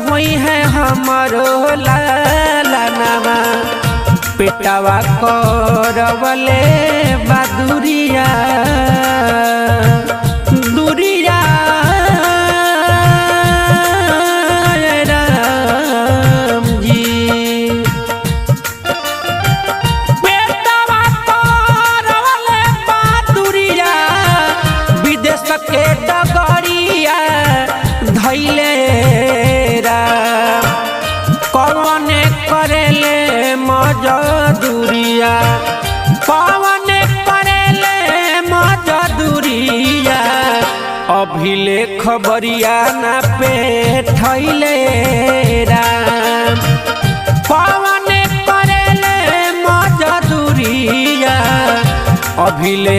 हुई है हमारो लालनवा पेटवा करवले बदुरिया दुरिया राम जी पेटवा करवले बदुरिया विदेश के डगरिया धैले राम कौन करेले मजदूरिया कौन करेले मजदूरिया अभिले खबरिया ना पे थैले राम कौन करेले मजदूरिया अभिले